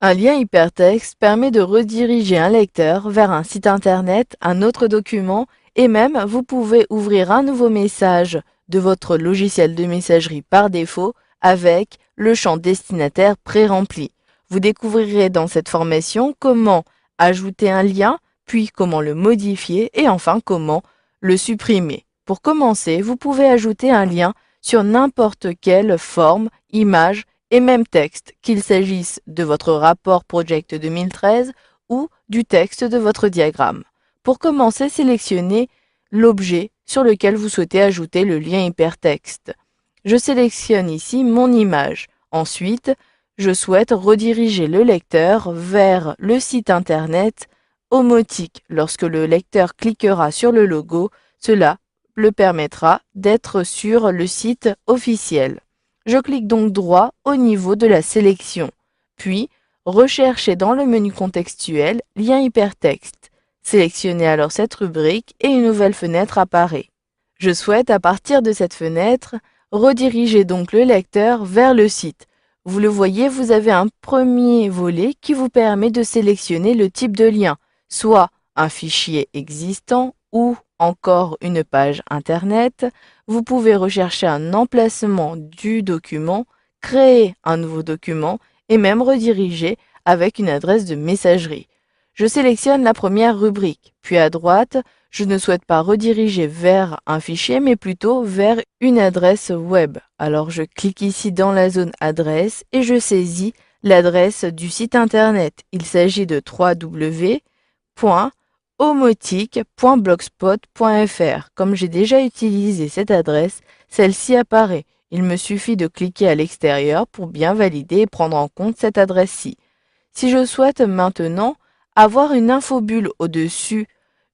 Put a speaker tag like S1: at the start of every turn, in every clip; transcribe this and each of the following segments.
S1: Un lien hypertexte permet de rediriger un lecteur vers un site internet, un autre document et même vous pouvez ouvrir un nouveau message de votre logiciel de messagerie par défaut avec le champ destinataire pré-rempli. Vous découvrirez dans cette formation comment ajouter un lien, puis comment le modifier et enfin comment le supprimer. Pour commencer, vous pouvez ajouter un lien sur n'importe quelle forme, image et même texte, qu'il s'agisse de votre rapport Project 2013 ou du texte de votre diagramme. Pour commencer, sélectionnez l'objet sur lequel vous souhaitez ajouter le lien hypertexte. Je sélectionne ici mon image. Ensuite, je souhaite rediriger le lecteur vers le site internet Omotique. Lorsque le lecteur cliquera sur le logo, cela le permettra d'être sur le site officiel. Je clique donc droit au niveau de la sélection, puis recherchez dans le menu contextuel lien hypertexte. Sélectionnez alors cette rubrique et une nouvelle fenêtre apparaît. Je souhaite à partir de cette fenêtre rediriger donc le lecteur vers le site. Vous le voyez, vous avez un premier volet qui vous permet de sélectionner le type de lien, soit un fichier existant ou encore une page internet. Vous pouvez rechercher un emplacement du document, créer un nouveau document et même rediriger avec une adresse de messagerie. Je sélectionne la première rubrique, puis à droite, je ne souhaite pas rediriger vers un fichier, mais plutôt vers une adresse web. Alors je clique ici dans la zone adresse et je saisis l'adresse du site internet. Il s'agit de www.omotique.blogspot.fr. Comme j'ai déjà utilisé cette adresse, celle-ci apparaît. Il me suffit de cliquer à l'extérieur pour bien valider et prendre en compte cette adresse-ci. Si je souhaite maintenant avoir une infobulle au-dessus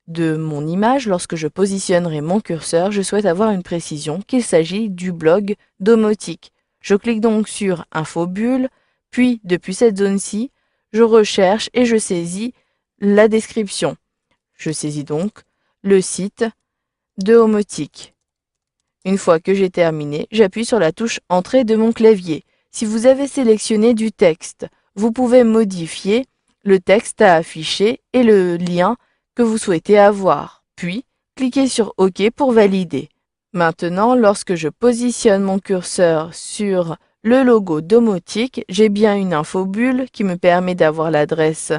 S1: de mon image, lorsque je positionnerai mon curseur, je souhaite avoir une précision qu'il s'agit du blog Domotique. Je clique donc sur Infobulle, puis depuis cette zone-ci, je recherche et je saisis la description. Je saisis donc le site de Domotique. Une fois que j'ai terminé, j'appuie sur la touche Entrée de mon clavier. Si vous avez sélectionné du texte, vous pouvez modifier le texte à afficher et le lien que vous souhaitez avoir. Puis, cliquez sur OK pour valider. Maintenant, lorsque je positionne mon curseur sur le logo Domotique, j'ai bien une infobulle qui me permet d'avoir l'adresse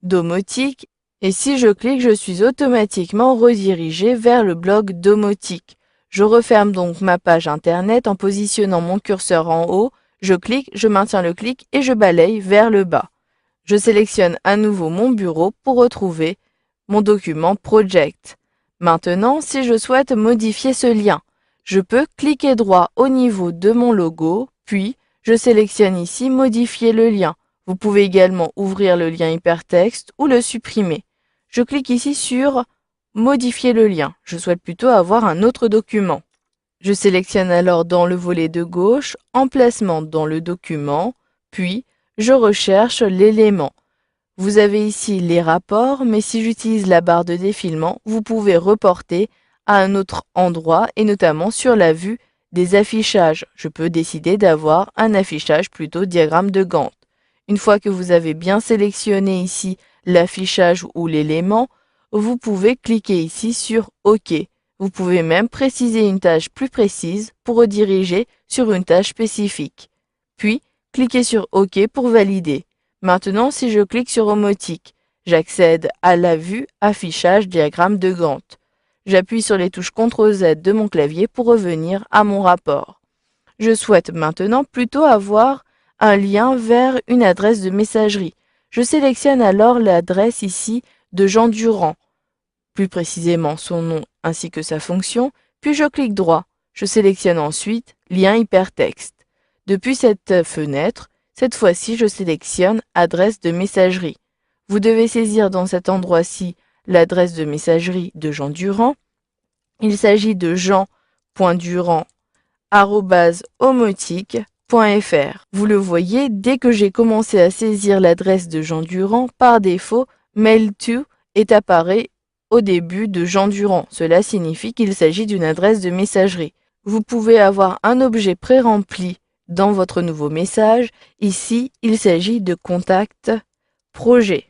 S1: Domotique. Et si je clique, je suis automatiquement redirigé vers le blog Domotique. Je referme donc ma page internet en positionnant mon curseur en haut. Je clique, je maintiens le clic et je balaye vers le bas. Je sélectionne à nouveau mon bureau pour retrouver mon document Project. Maintenant, si je souhaite modifier ce lien, je peux cliquer droit au niveau de mon logo, puis je sélectionne ici Modifier le lien. Vous pouvez également ouvrir le lien hypertexte ou le supprimer. Je clique ici sur Modifier le lien. Je souhaite plutôt avoir un autre document. Je sélectionne alors dans le volet de gauche Emplacement dans le document, puis je recherche l'élément. Vous avez ici les rapports, mais si j'utilise la barre de défilement, vous pouvez reporter à un autre endroit et notamment sur la vue des affichages. Je peux décider d'avoir un affichage plutôt diagramme de Gantt. Une fois que vous avez bien sélectionné ici l'affichage ou l'élément, vous pouvez cliquer ici sur OK. Vous pouvez même préciser une tâche plus précise pour rediriger sur une tâche spécifique. Puis, cliquez sur OK pour valider. Maintenant, si je clique sur Omotique, j'accède à la vue Affichage diagramme de Gantt. J'appuie sur les touches CTRL Z de mon clavier pour revenir à mon rapport. Je souhaite maintenant plutôt avoir un lien vers une adresse de messagerie. Je sélectionne alors l'adresse ici de Jean Durand, plus précisément son nom ainsi que sa fonction, puis je clique droit. Je sélectionne ensuite Lien hypertexte. Depuis cette fenêtre, cette fois-ci, je sélectionne Adresse de messagerie. Vous devez saisir dans cet endroit-ci l'adresse de messagerie de Jean Durand. Il s'agit de jean.durand@omotique.fr. Vous le voyez, dès que j'ai commencé à saisir l'adresse de Jean Durand, par défaut, Mail to est apparu au début de Jean Durand. Cela signifie qu'il s'agit d'une adresse de messagerie. Vous pouvez avoir un objet pré-rempli dans votre nouveau message. Ici, il s'agit de contact projet.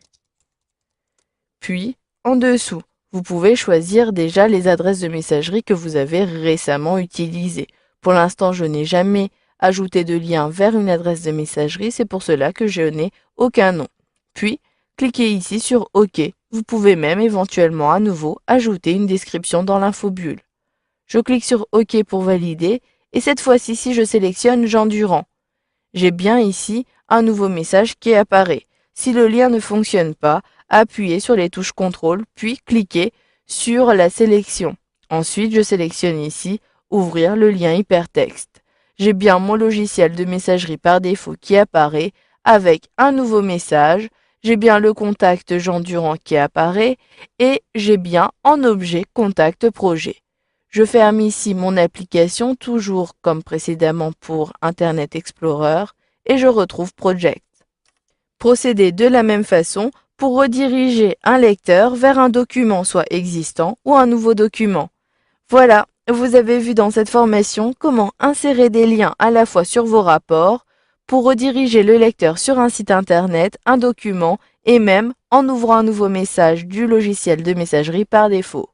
S1: Puis, en dessous, vous pouvez choisir déjà les adresses de messagerie que vous avez récemment utilisées. Pour l'instant, je n'ai jamais ajouté de lien vers une adresse de messagerie, c'est pour cela que je n'ai aucun nom. Puis, cliquez ici sur OK. Vous pouvez même éventuellement à nouveau ajouter une description dans l'infobulle. Je clique sur OK pour valider et cette fois-ci, si je sélectionne Jean Durand, j'ai bien ici un nouveau message qui apparaît. Si le lien ne fonctionne pas, appuyez sur les touches CTRL puis cliquez sur la sélection. Ensuite, je sélectionne ici Ouvrir le lien hypertexte. J'ai bien mon logiciel de messagerie par défaut qui apparaît avec un nouveau message. J'ai bien le contact Jean Durand qui apparaît et j'ai bien en objet contact projet. Je ferme ici mon application, toujours comme précédemment pour Internet Explorer, et je retrouve Project. Procédez de la même façon pour rediriger un lecteur vers un document soit existant ou un nouveau document. Voilà, vous avez vu dans cette formation comment insérer des liens à la fois sur vos rapports, pour rediriger le lecteur sur un site internet, un document et même en ouvrant un nouveau message du logiciel de messagerie par défaut.